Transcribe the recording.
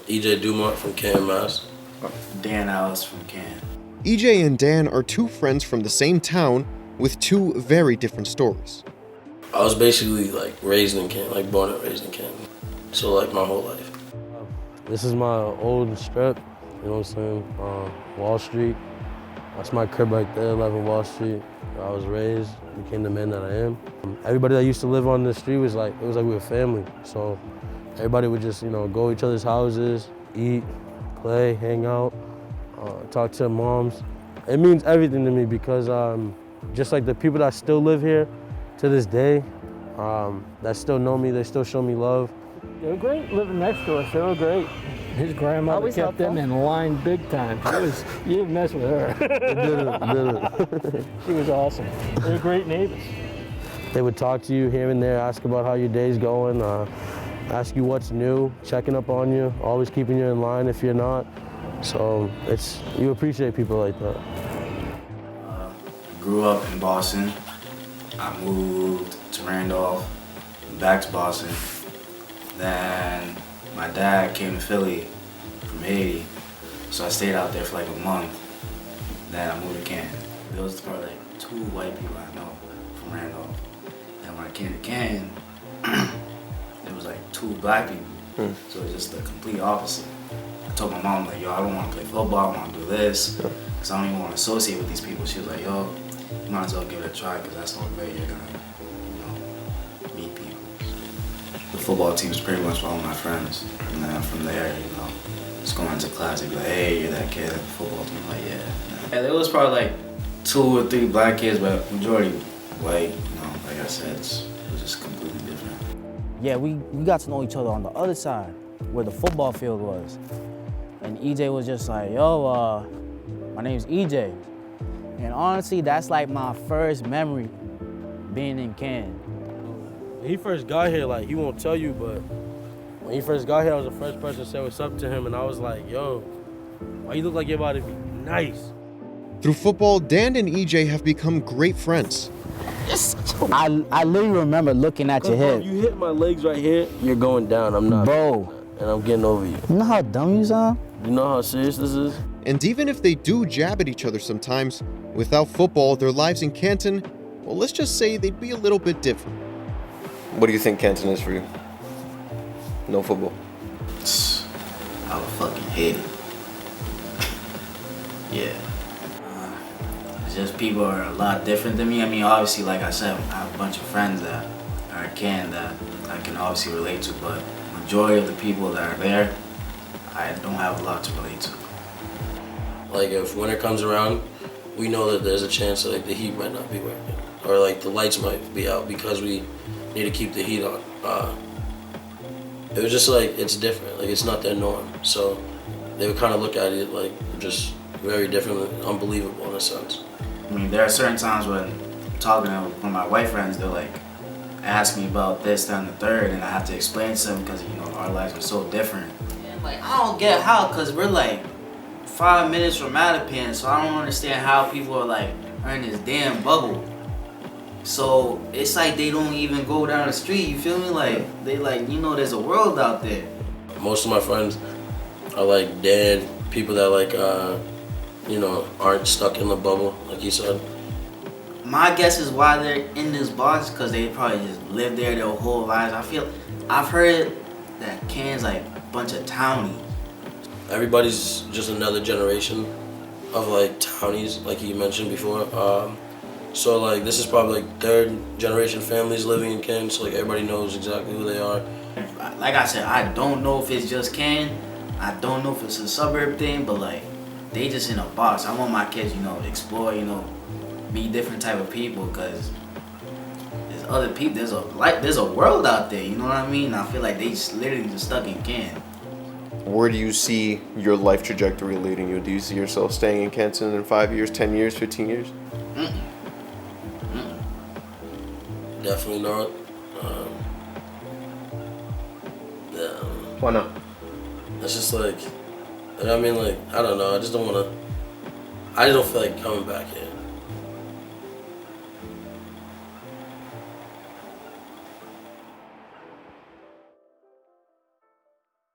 EJ Dumont from Canton, Mass. Dan Alice from Canton. EJ and Dan are two friends from the same town with two very different stories. I was basically like raised in Canton, like born and raised in Canton. So like my whole life. This is my old strip, you know what I'm saying? Wall Street. That's my crib right there, 11 Wall Street. I was raised, became the man that I am. Everybody that used to live on the street was like, it was like we were family. So everybody would just, go to each other's houses, eat, play, hang out, talk to their moms. It means everything to me because just like the people that still live here to this day, that still know me, they still show me love. They were great living next to us. They were great. His grandmother Always kept helpful. them in line big time. You didn't mess with her. Did it. She was awesome. They were great neighbors. They would talk to you here and there, ask about how your day's going, ask you what's new, checking up on you, always keeping you in line if you're not. So you appreciate people like that. Grew up in Boston. I moved to Randolph, back to Boston. Then my dad came to Philly from Haiti, so I stayed out there for like a month. Then I moved to Canton. There was probably like 2 white people I know from Randolph. And when I came to Canton, there was like 2 black people. So it was just the complete opposite. I told my mom, like, yo, I don't want to play football, I want to do this, because I don't even want to associate with these people. She was like, yo, you might as well give it a try, because that's the only way you're going to, meet people. The football team is pretty much all my friends. And then from there, just going into class, they'd be like, hey, you're that kid at the football team. I'm like, yeah. Yeah, there was probably like 2 or 3 black kids, but majority white. Like I said, it was just completely different. Yeah, we got to know each other on the other side, where the football field was. And EJ was just like, yo, my name's EJ. And honestly, that's like my first memory being in Canton. When he first got here, like, he won't tell you, but when he first got here, I was the first person to say what's up to him, and I was like, yo, why you look like you're about to be nice? Through football, Dan and EJ have become great friends. I literally remember looking at your Bro, head. you hit my legs right here, you're going down. I'm not. Bro. And I'm getting over you. You know how dumb you sound? You know how serious this is? And even if they do jab at each other sometimes, without football, their lives in Canton, well, let's just say they'd be a little bit different. What do you think Canton is for you? No football. I would fucking hate it. Yeah. It's just people are a lot different than me. I mean, obviously, like I said, I have a bunch of friends that are that I can obviously relate to, but majority of the people that are there, I don't have a lot to relate to. Like if winter comes around, we know that there's a chance that like the heat might not be working, or like the lights might be out because we need to keep the heat on. It was just like, it's different, like it's not their norm. So they would kind of look at it like just very different, unbelievable in a sense. I mean, there are certain times when talking to one of my white friends, they'll like ask me about this, that, and the third, and I have to explain to them because our lives are so different. And like, I don't get how, because we're like 5 minutes from Mattapan, so I don't understand how people are like in this damn bubble. So it's like they don't even go down the street, you feel me? Like, they like, there's a world out there. Most of my friends are like dead, people that like, aren't stuck in the bubble, like you said. My guess is why they're in this box, because they probably just lived there their whole lives. I've heard that Canton's like a bunch of townies. Everybody's just another generation of like townies, like you mentioned before. So like this is probably like 3rd generation families living in Canton, so like everybody knows exactly who they are. Like I said, I don't know if it's just Canton. I don't know if it's a suburb thing, but like they just in a box. I want my kids, explore, meet different type of people, because there's other people. There's a world out there. You know what I mean? I feel like they just literally just stuck in Canton. Where do you see your life trajectory leading you? Do you see yourself staying in Canton in 5 years, 10 years, 15 years? Definitely not. Yeah. Why not? It's just like, I don't know. I just don't feel like coming back here.